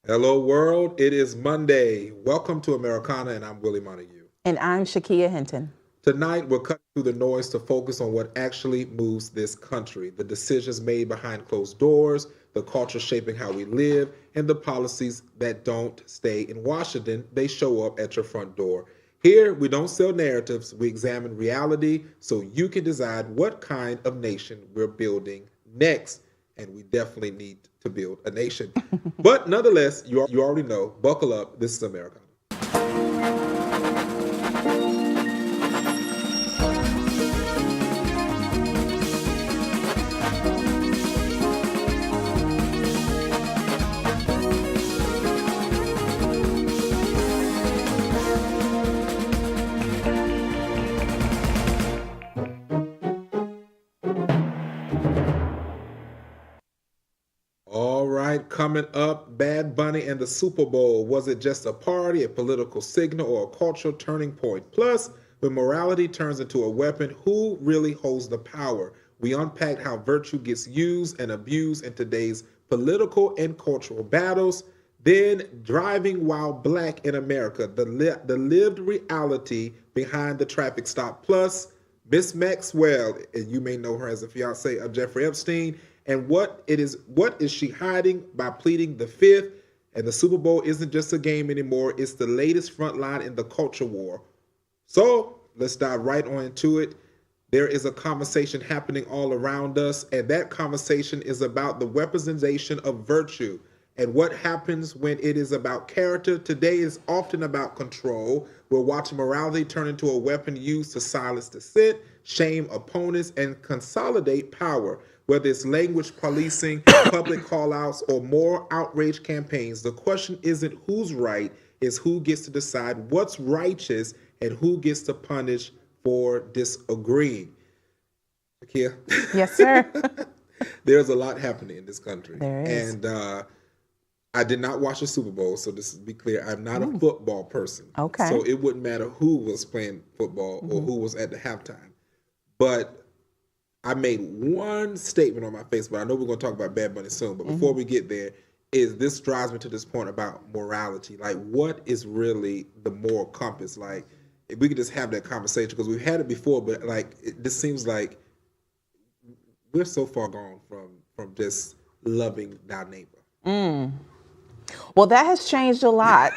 Hello, world. It is Monday. Welcome to Americana, and I'm Willie Montague. And I'm Shakia Hinton. Tonight, we're cutting through the noise to focus on what actually moves this country, the decisions made behind closed doors, the culture shaping how we live, and the policies that don't stay in Washington. They show up at your front door. Here, we don't sell narratives, we examine reality so you can decide what kind of nation we're building next. And we definitely need to build a nation. But nonetheless, you already know, buckle up, this is America. All right, coming up, Bad Bunny and the Super Bowl. Was it just a party, a political signal, or a cultural turning point? Plus, when morality turns into a weapon, who really holds the power? We unpacked how virtue gets used and abused in today's political and cultural battles. Then, driving while black in America, the lived reality behind the traffic stop. Plus, Miss Maxwell, and you may know her as the fiance of Jeffrey Epstein, and what is she hiding by pleading the fifth? And the Super Bowl isn't just a game anymore, it's the latest front line in the culture war. So let's dive right on into it. There is a conversation happening all around us, and that conversation is about the weaponization of virtue. And what happens when it is about character today is often about control. We're watching morality turn into a weapon used to silence dissent, shame opponents, and consolidate power. Whether it's language policing, public callouts, or more outrage campaigns, the question isn't who's right, it's who gets to decide what's righteous and who gets to punish for disagreeing. Shakia? Yes, sir. There's a lot happening in this country. There is. And I did not watch the Super Bowl, so just to be clear, I'm not a football person. Okay. So it wouldn't matter who was playing football or who was at the halftime. But I made one statement on my Facebook. I know we're going to talk about Bad Bunny soon, but before we get there, this drives me to this point about morality. Like, what is really the moral compass? Like, if we could just have that conversation, because we've had it before, but like, this seems like we're so far gone from just loving thy neighbor. Well, that has changed a lot.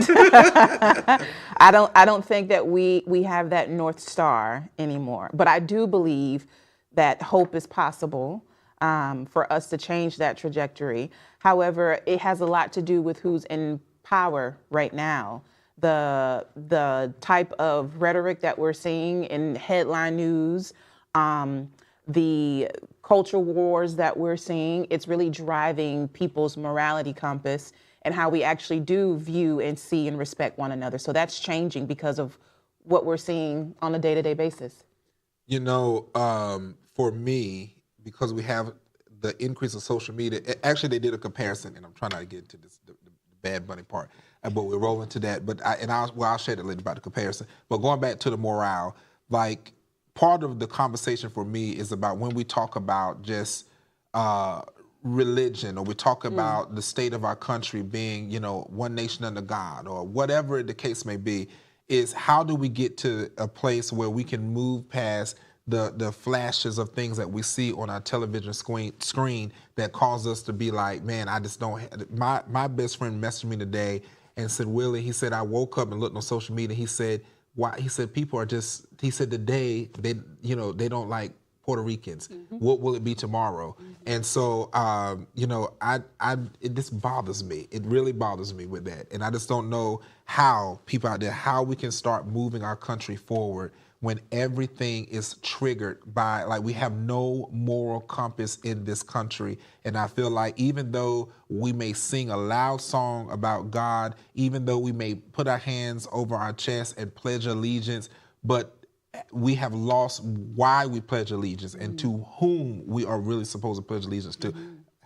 I don't think that we have that North Star anymore. But I do believe that hope is possible for us to change that trajectory. However, it has a lot to do with who's in power right now. The type of rhetoric that we're seeing in headline news, the culture wars that we're seeing, it's really driving people's morality compass and how we actually do view and see and respect one another. So that's changing because of what we're seeing on a day-to-day basis. You know, for me, because we have the increase of social media, actually they did a comparison, and I'm trying not to get into this, the Bad Bunny part, but we're rolling to that. But I'll share it later about the comparison. But going back to the morale, like, part of the conversation for me is about when we talk about just religion, or we talk about the state of our country being, one nation under God, or whatever the case may be, is how do we get to a place where we can move past the flashes of things that we see on our television screen that cause us to be like, man, I just don't. My best friend messaged me today and said, Willie, he said, I woke up and looked on social media. He said, why? He said, people are just, he said, today, they don't like Puerto Ricans. What will it be tomorrow? And so, this bothers me. It really bothers me with that. And I just don't know how people out there, how we can start moving our country forward when everything is triggered by, like, we have no moral compass in this country. And I feel like even though we may sing a loud song about God, even though we may put our hands over our chest and pledge allegiance, but we have lost why we pledge allegiance and to whom we are really supposed to pledge allegiance to. I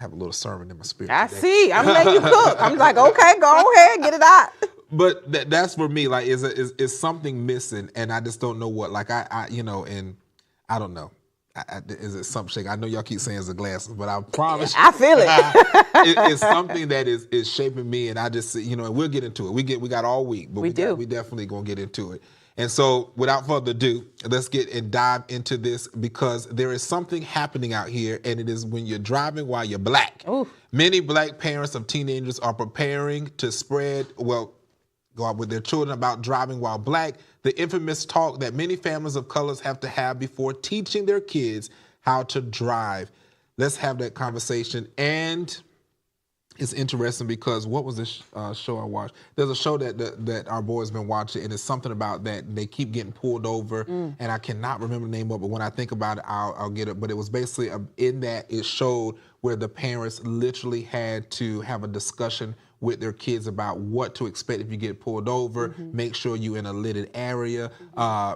have a little sermon in my spirit I today. see. I'm letting you cook. I'm like, okay, go ahead, get it out. But that's for me, like, is something missing, and I just don't know what. Like, and I don't know. is it something shaking? I know y'all keep saying it's the glasses, but I promise I feel it. it's something that is shaping me, and I just, you know, and we'll get into it. We got all week, but we definitely gonna get into it. And so, without further ado, let's get and dive into this, because there is something happening out here, and it is when you're driving while you're black. Ooh. Many black parents of teenagers are preparing to go out with their children about driving while black, the infamous talk that many families of colors have to have before teaching their kids how to drive. Let's have that conversation. And it's interesting because what was this show I watched? There's a show that our boys been watching, and it's something about that they keep getting pulled over, and I cannot remember the name of it, but when I think about it, I'll get it. But it was basically in that it showed where the parents literally had to have a discussion with their kids about what to expect if you get pulled over. Make sure you in a lidded area.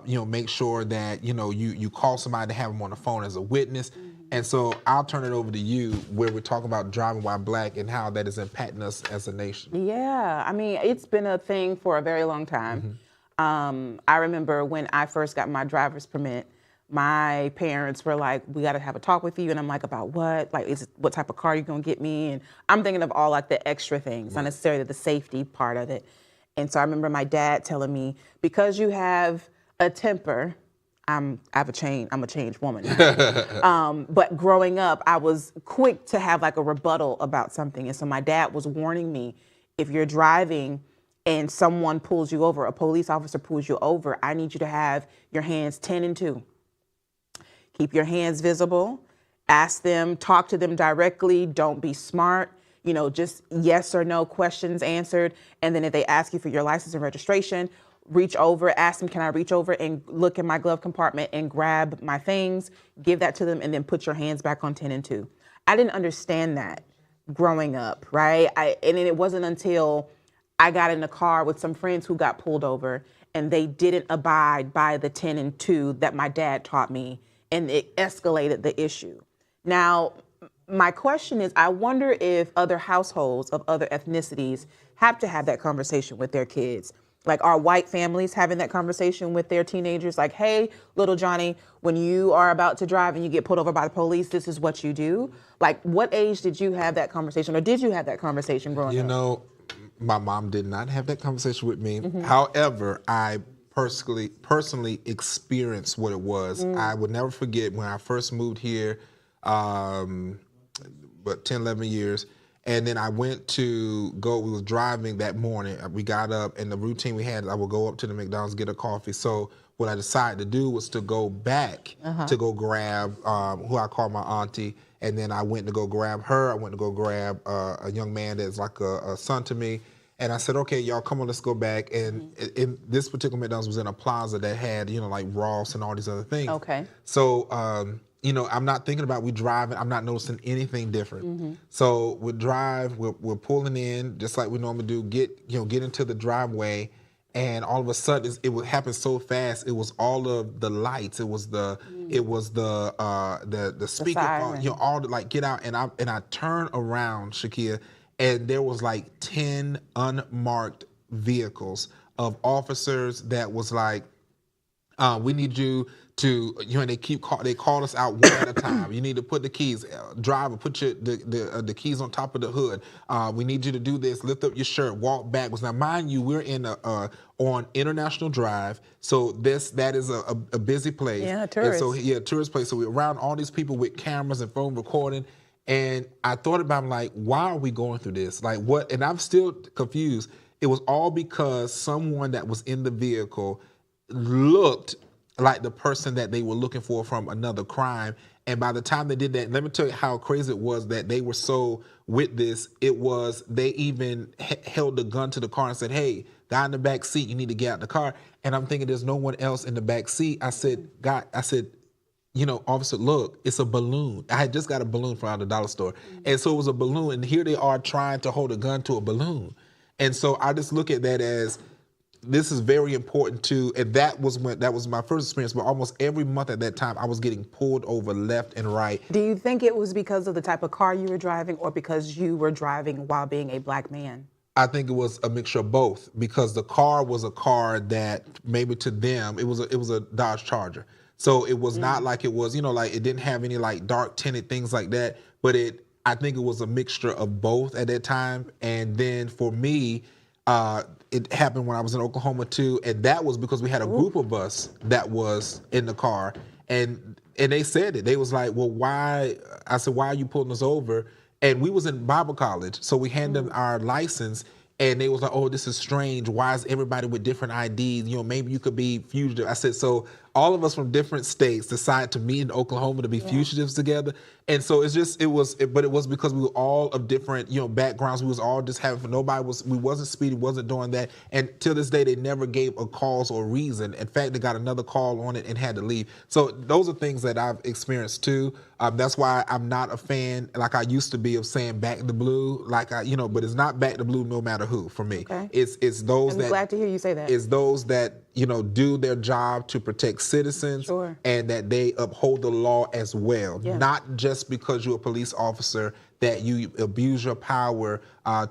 You know, make sure that you call somebody to have them on the phone as a witness. And so I'll turn it over to you, where we're talking about driving while black and how that is impacting us as a nation. Yeah, I mean, it's been a thing for a very long time. I remember when I first got my driver's permit, my parents were like, we got to have a talk with you. And I'm like, about what? Like, what type of car you going to get me? And I'm thinking of all like the extra things, not necessarily the safety part of it. And so I remember my dad telling me, because you have a temper, I'm a changed woman. But growing up, I was quick to have like a rebuttal about something. And so my dad was warning me, if you're driving and someone pulls you over, a police officer pulls you over, I need you to have your hands 10 and 2. Keep your hands visible. Ask them, talk to them directly. Don't be smart. You know, just yes or no questions answered. And then if they ask you for your license and registration, reach over, ask them, can I reach over and look in my glove compartment and grab my things, give that to them, and then put your hands back on 10 and 2. I didn't understand that growing up, right? And it wasn't until I got in the car with some friends who got pulled over and they didn't abide by the 10 and 2 that my dad taught me, and it escalated the issue. Now, my question is, I wonder if other households of other ethnicities have to have that conversation with their kids. Like, are white families having that conversation with their teenagers? Like, hey, little Johnny, when you are about to drive and you get pulled over by the police, this is what you do. Like, what age did you have that conversation, or did you have that conversation growing up? You know, my mom did not have that conversation with me. However, I personally experienced what it was. I would never forget when I first moved here, but 10, 11 years. And then I we was driving that morning. We got up, and the routine we had, I would go up to the McDonald's, get a coffee. So what I decided to do was to go back to go grab who I call my auntie. And then I went to go grab her. I went to go grab a young man that's like a son to me. And I said, okay, y'all, come on, let's go back. And in this particular McDonald's was in a plaza that had, like Ross and all these other things. Okay. So, I'm not thinking about we driving. I'm not noticing anything different. So we drive, we're pulling in just like we normally do. Get into the driveway, and all of a sudden it would happen so fast. It was all of the lights. It was the speaker phone. All the, like, get out, and I turn around, Shakia, and there was like 10 unmarked vehicles of officers that was like, we need you to, and they call us out one at a time. You need to put the keys, driver, put the keys on top of the hood. We need you to do this, lift up your shirt, walk backwards. Now, mind you, we're in on International Drive, so that is a busy place. Yeah, tourist. And so, tourist place. So we're around all these people with cameras and phone recording. And I thought about, like, why are we going through this? Like, what? And I'm still confused. It was all because someone that was in the vehicle looked like the person that they were looking for from another crime. And by the time they did that, let me tell you how crazy it was that they were so with this. It was, they even held the gun to the car and said, hey, guy in the back seat, you need to get out the car. And I'm thinking there's no one else in the back seat. I said, officer, look, it's a balloon. I had just got a balloon from out of the dollar store. And so it was a balloon, and here they are trying to hold a gun to a balloon. And so I just look at that as, this is very important too. And that was my first experience, but almost every month at that time, I was getting pulled over left and right. Do you think it was because of the type of car you were driving, or because you were driving while being a black man? I think it was a mixture of both, because the car was a car that maybe to them, it was a Dodge Charger. So it was not like it was, like it didn't have any like dark tinted things like that. But I think it was a mixture of both at that time. And then for me, it happened when I was in Oklahoma too, and that was because we had a group of us that was in the car, and they said it. They was like, "Well, why?" I said, "Why are you pulling us over?" And we was in Bible college, so we handed them our license, and they was like, "Oh, this is strange. Why is everybody with different IDs? Maybe you could be fugitive." I said, "So all of us from different states decided to meet in Oklahoma to be fugitives together." And so but it was because we were all of different, backgrounds. We was all just having fun. We wasn't speeding, wasn't doing that. And till this day, they never gave a cause or reason. In fact, they got another call on it and had to leave. So those are things that I've experienced too. That's why I'm not a fan, like I used to be, of saying back the blue, but it's not back the blue no matter who for me. Okay. It's those I'm that glad to hear you say that. It's those that do their job to protect citizens, Sure. and that they uphold the law as well. Yeah. Not just because you're a police officer that you abuse your power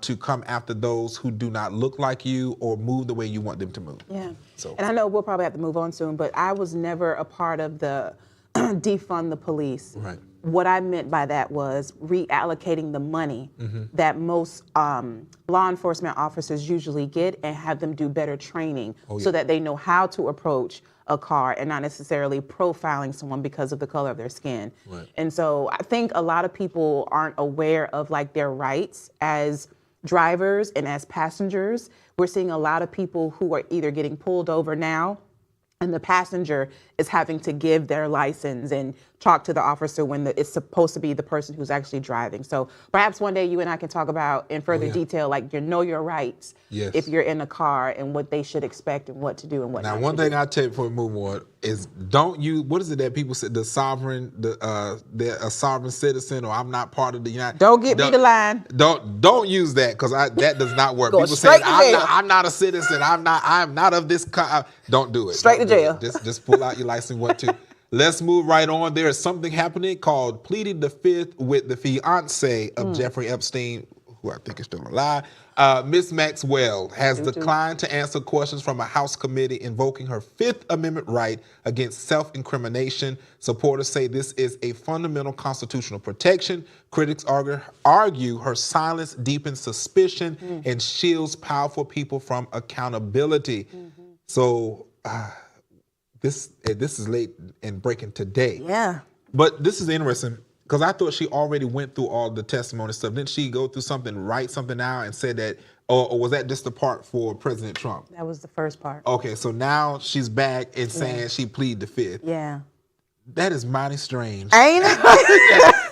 to come after those who do not look like you or move the way you want them to move. Yeah. So. And I know we'll probably have to move on soon, but I was never a part of the defund the police. Right. What I meant by that was reallocating the money that most law enforcement officers usually get and have them do better training so that they know how to approach a car and not necessarily profiling someone because of the color of their skin. Right. And so I think a lot of people aren't aware of like their rights as drivers and as passengers. We're seeing a lot of people who are either getting pulled over now, and the passenger is having to give their license and talk to the officer when it's supposed to be the person who's actually driving. So perhaps one day you and I can talk about in further detail, like your rights if you're in a car and what they should expect and what to do and what not to do. Now, one thing I'll tell you before we move on is don't use, what is it that people say, a sovereign citizen, or I'm not part of the United. Don't get me the line. Don't use that, because that does not work. Go People say straight to jail. I'm not a citizen. I'm not of this. Don't do it. Straight to jail. Just pull out your license. What to? Let's move right on. There is something happening called pleading the fifth with the fiance of Jeffrey Epstein, who I think is still alive. Ms. Maxwell has declined to answer questions from a House committee invoking her Fifth Amendment right against self-incrimination. Supporters say this is a fundamental constitutional protection. Critics argue her silence deepens suspicion and shields powerful people from accountability. So this is late and breaking today. Yeah. But this is interesting, because I thought she already went through all the testimony stuff. Didn't she go through something, write something out and said that, or was that just the part for President Trump? That was the first part. Okay, so now she's back and saying she pleaded the fifth. Yeah. That is mighty strange. Ain't it?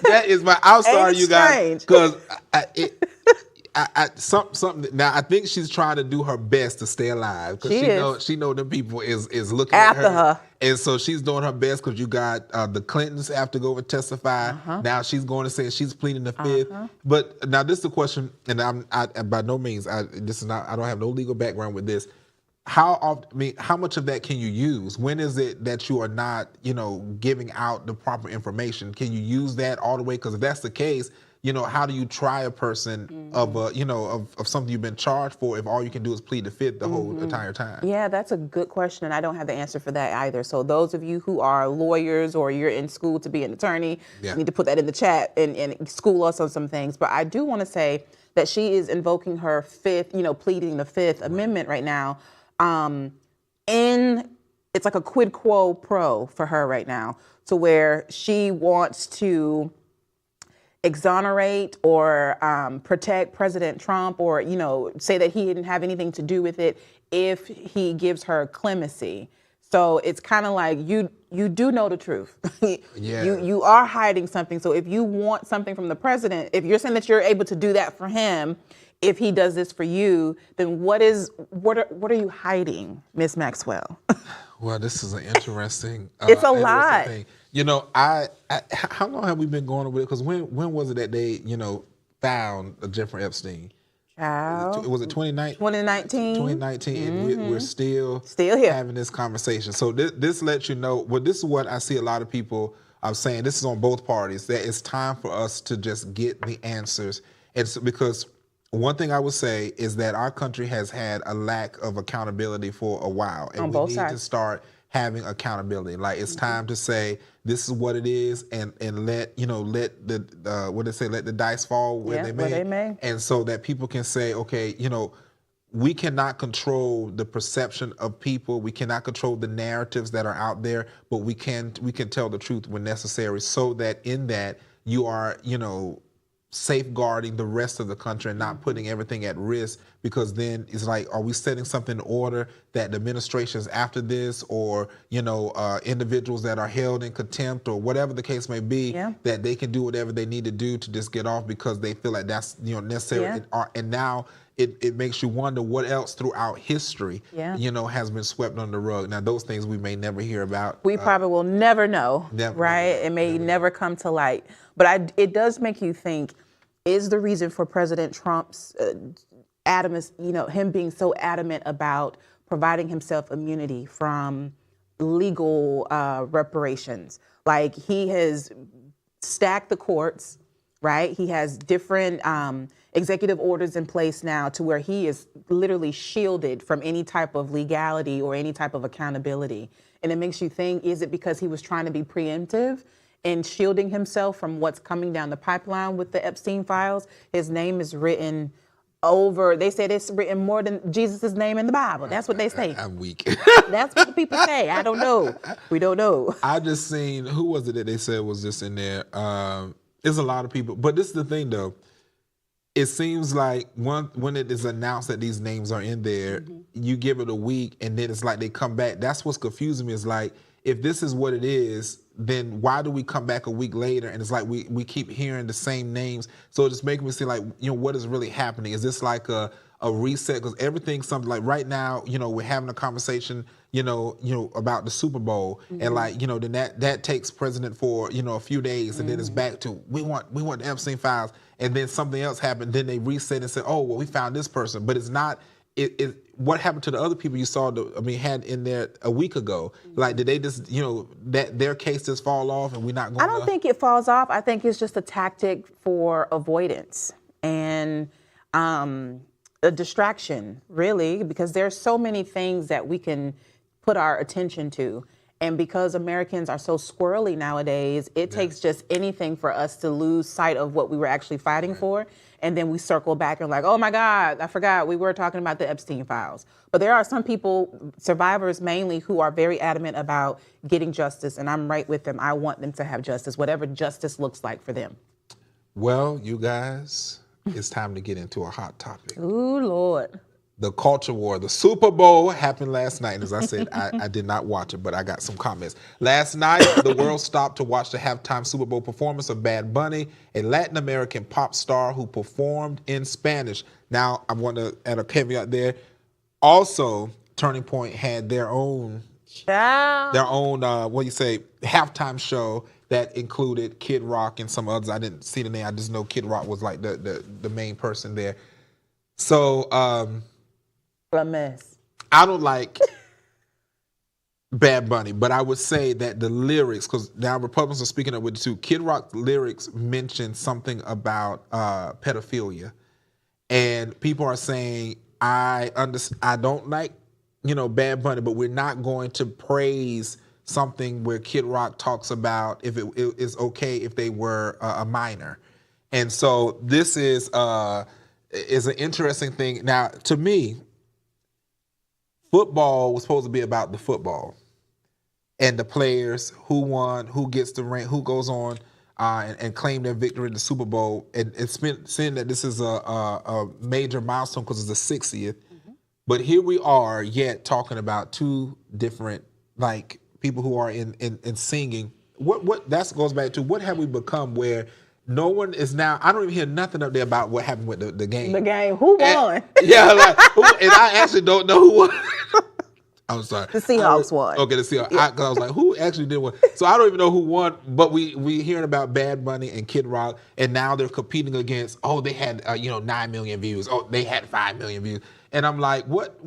That is I'm sorry, Ain't you guys, strange. because something. Now I think she's trying to do her best to stay alive, because she know them people is looking After at her, her. and so she's doing her best. Because you got the Clintons have to go and testify. Now she's going to say she's pleading the fifth. But now this is the question, and I by no means this is not. I don't have no legal background with this. How often? I mean, how much of that can you use? When is it that you are not, giving out the proper information? Can you use that all the way? Because if that's the case, how do you try a person of of something you've been charged for if all you can do is plead the fifth the whole entire time? Yeah, that's a good question, and I don't have the answer for that either. So those of you who are lawyers or you're in school to be an attorney, you need to put that in the chat and school us on some things. But I do want to say that she is invoking her fifth, pleading the Fifth Amendment right now. It's like a quid quo pro for her right now, to where she wants to exonerate or protect President Trump, or say that he didn't have anything to do with it if he gives her clemency. So it's kind of like you do know the truth. You are hiding something. So if you want something from the president, if you're saying that you're able to do that for him, if he does this for you, then what are you hiding, Miss Maxwell? Well, this is an interesting. It's a lot. Thing. I how long have we been going with it? Because when was it that they found Jeffrey Epstein? Was it 2019? 2019, and we're still here having this conversation. So this lets you know. Well, this is what I see a lot of people saying. This is on both parties, that it's time for us to just get the answers. And so, because one thing I would say is that our country has had a lack of accountability for a while, and on we both need sides. to start having accountability. Like it's time to say this is what it is, and let let the what they say, let the dice fall where they may, and so that people can say, okay, we cannot control the perception of people. We cannot control the narratives that are out there, but we can tell the truth when necessary, so that in that you are safeguarding the rest of the country and not putting everything at risk, because then it's like, are we setting something in order that the administrations after this, or individuals that are held in contempt or whatever the case may be, that they can do whatever they need to do to just get off because they feel like that's necessary. And now it makes you wonder what else throughout history has been swept under the rug. Now those things we may never hear about. We probably will never know, right? It may never come to light. But it does make you think, is the reason for President Trump's adamant, him being so adamant about providing himself immunity from legal reparations? Like, he has stacked the courts, right? He has different executive orders in place now to where he is literally shielded from any type of legality or any type of accountability. And it makes you think, is it because he was trying to be preemptive and shielding himself from what's coming down the pipeline with the Epstein files? His name is written over, they said it's written more than Jesus' name in the Bible. That's what they say. I'm weak. That's what the people say. I don't know. We don't know. I just seen, who was it that they said was just in there? There's a lot of people. But this is the thing, though. It seems like when it is announced that these names are in there, you give it a week, and then it's like they come back. That's what's confusing me, is like, if this is what it is, then why do we come back a week later and it's like we keep hearing the same names? So it just makes me see, like, what is really happening? Is this like a reset? Because everything's something like right now, we're having a conversation, about the Super Bowl, and like, then that takes precedent for, a few days, and then it's back to we want the Epstein files, and then something else happened, then they reset and said, oh, well, we found this person, but it's not. What happened to the other people you saw? Had in there a week ago? Like, did they just, that their case just fall off, and we're not going? I don't think it falls off. I think it's just a tactic for avoidance and a distraction, really, because there's so many things that we can put our attention to, and because Americans are so squirrely nowadays, it takes just anything for us to lose sight of what we were actually fighting for. And then we circle back and like, oh my God, I forgot we were talking about the Epstein files. But there are some people, survivors mainly, who are very adamant about getting justice. And I'm right with them. I want them to have justice, whatever justice looks like for them. Well, you guys, it's time to get into a hot topic. Ooh, Lord. The culture war. The Super Bowl happened last night. As I said, I did not watch it, but I got some comments. Last night, the world stopped to watch the halftime Super Bowl performance of Bad Bunny, a Latin American pop star who performed in Spanish. Now, I want to add a caveat there. Also, Turning Point had their own halftime show that included Kid Rock and some others. I didn't see the name. I just know Kid Rock was like the main person there. So, a mess. I don't like Bad Bunny, but I would say that the lyrics, because now Republicans are speaking up with it too. Kid Rock's lyrics mention something about pedophilia, and people are saying, I don't like Bad Bunny, but we're not going to praise something where Kid Rock talks about if it is okay if they were a minor, and so this is an interesting thing. Now, to me, football was supposed to be about the football and the players, who won, who gets the ring, who goes on and claim their victory in the Super Bowl. And it's been saying that this is a major milestone because it's the 60th. But here we are yet talking about two different people who are in singing. What that goes back to, what have we become where no one is now? I don't even hear nothing up there about what happened with the game. The game, who won? And I actually don't know who won. I'm sorry. The Seahawks won. Okay, the Seahawks. Yeah. I was like, who actually did win? So I don't even know who won, but we hearing about Bad Bunny and Kid Rock, and now they're competing against, they had 9 million views. Oh, they had 5 million views. And I'm like, what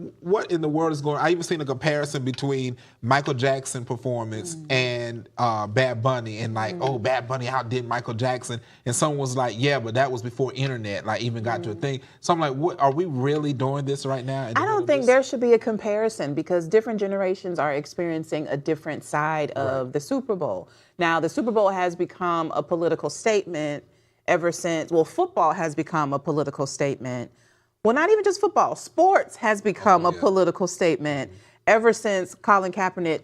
in the world is going on? I even seen a comparison between Michael Jackson performance and Bad Bunny, and like, oh, Bad Bunny outdid Michael Jackson. And someone was like, yeah, but that was before internet, like even got to a thing. So I'm like, what, are we really doing this right now? I don't think there should be a comparison because different generations are experiencing a different side of the Super Bowl. Now, the Super Bowl has become a political statement ever since, well, football has become a political statement. Well, not even just football, sports has become a political statement ever since Colin Kaepernick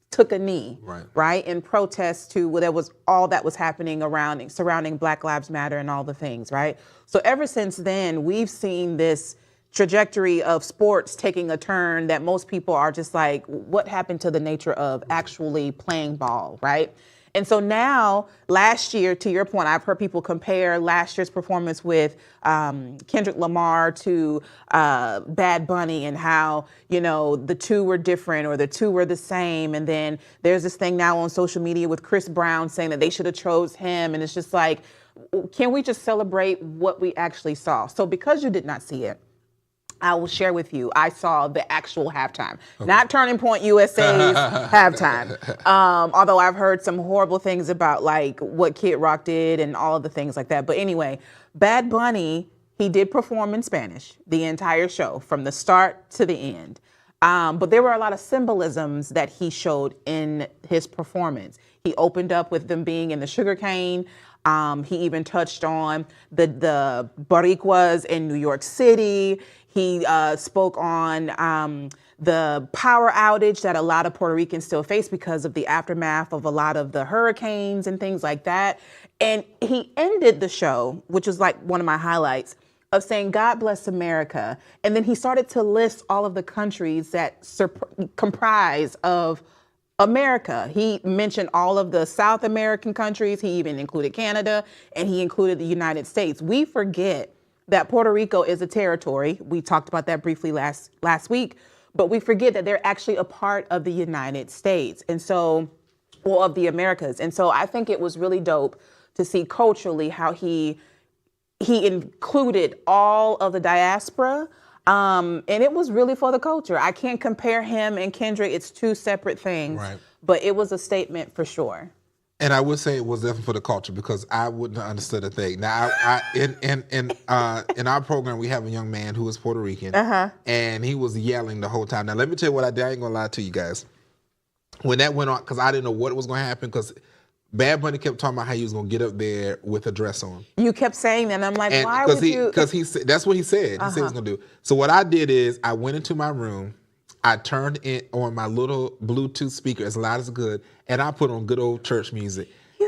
took a knee, right, in protest to what was all that was happening surrounding Black Lives Matter and all the things, right? So ever since then, we've seen this trajectory of sports taking a turn that most people are just like, what happened to the nature of actually playing ball, right? And so now, last year, to your point, I've heard people compare last year's performance with Kendrick Lamar to Bad Bunny and how, you know, the two were different or the two were the same. And then there's this thing now on social media with Chris Brown saying that they should have chose him. And it's just like, can we just celebrate what we actually saw? So because you did not see it, I will share with you, I saw the actual halftime, not Turning Point USA's halftime. Although I've heard some horrible things about like what Kid Rock did and all of the things like that. But anyway, Bad Bunny, he did perform in Spanish the entire show from the start to the end. But there were a lot of symbolisms that he showed in his performance. He opened up with them being in the sugarcane. He even touched on the Boricuas in New York City. He spoke on the power outage that a lot of Puerto Ricans still face because of the aftermath of a lot of the hurricanes and things like that. And he ended the show, which was like one of my highlights, of saying, God bless America. And then he started to list all of the countries that comprise of America. He mentioned all of the South American countries. He even included Canada, and he included the United States. We forget that Puerto Rico is a territory. We talked about that briefly last week, but we forget that they're actually a part of the United States. And so, or of the Americas. And so I think it was really dope to see culturally how he included all of the diaspora. And it was really for the culture. I can't compare him and Kendrick. It's two separate things, but it was a statement for sure. And I would say it was definitely for the culture because I wouldn't have understood a thing. Now, in our program, we have a young man who is Puerto Rican, and he was yelling the whole time. Now, let me tell you what I did. I ain't gonna lie to you guys. When that went on, because I didn't know what was going to happen, because Bad Bunny kept talking about how he was going to get up there with a dress on. You kept saying that, and I'm like, why would you? Because he said, that's what he said. He said he was going to do. So what I did is I went into my room, I turned it on my little Bluetooth speaker as loud as I could, and I put on good old church music.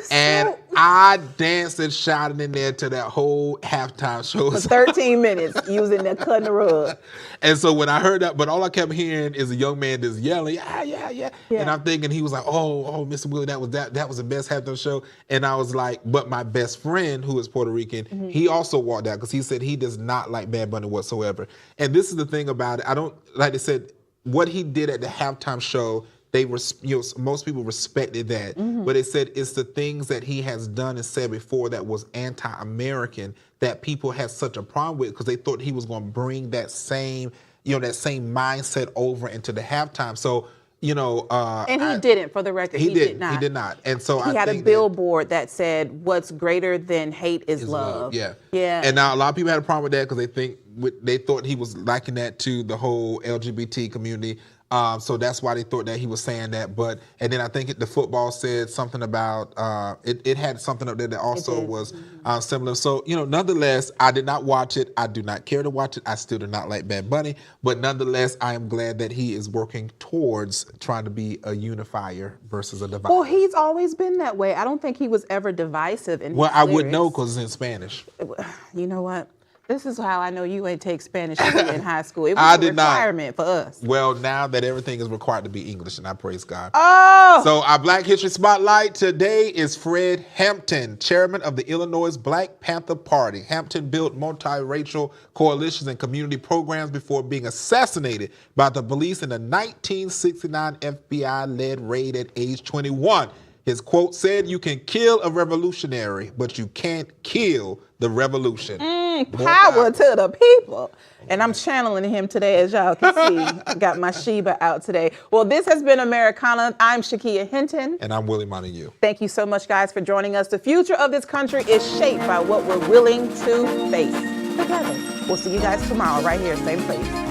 And I danced and shouted in there to that whole halftime show. For 13 minutes, using that cutting the rug. And so when I heard that, but all I kept hearing is a young man just yelling, yeah. And I'm thinking he was like, oh, Mr. Willie, that was the best halftime show. And I was like, but my best friend, who is Puerto Rican, he also walked out because he said he does not like Bad Bunny whatsoever. And this is the thing about it. I don't, like I said, what he did at the halftime show, most people respected that, but they said it's the things that he has done and said before that was anti-American that people had such a problem with because they thought he was going to bring that same mindset over into the halftime. So, and he didn't. For the record, he did not. He did not. And so he had a billboard that said, "What's greater than hate is love." Yeah. And now a lot of people had a problem with that because they thought he was liking that to the whole LGBT community. So that's why they thought that he was saying that. And then I think the football said something about, it had something up there that also was similar. So, nonetheless, I did not watch it. I do not care to watch it. I still do not like Bad Bunny. But nonetheless, I am glad that he is working towards trying to be a unifier versus a divider. Well, he's always been that way. I don't think he was ever divisive in his I would know because it's in Spanish. You know what? This is how I know you ain't take Spanish in high school. It was a requirement for us. Well, now that everything is required to be English, and I praise God. Oh! So our Black History Spotlight today is Fred Hampton, chairman of the Illinois Black Panther Party. Hampton built multiracial coalitions and community programs before being assassinated by the police in the 1969 FBI-led raid at age 21. His quote said, "You can kill a revolutionary, but you can't kill the revolution." power to the people. And I'm channeling him today, as y'all can see. I got my Sheba out today. Well, this has been Americana. I'm Shakia Hinton. And I'm Willie Montague. Thank you so much, guys, for joining us. The future of this country is shaped by what we're willing to face together. We'll see you guys tomorrow right here, same place.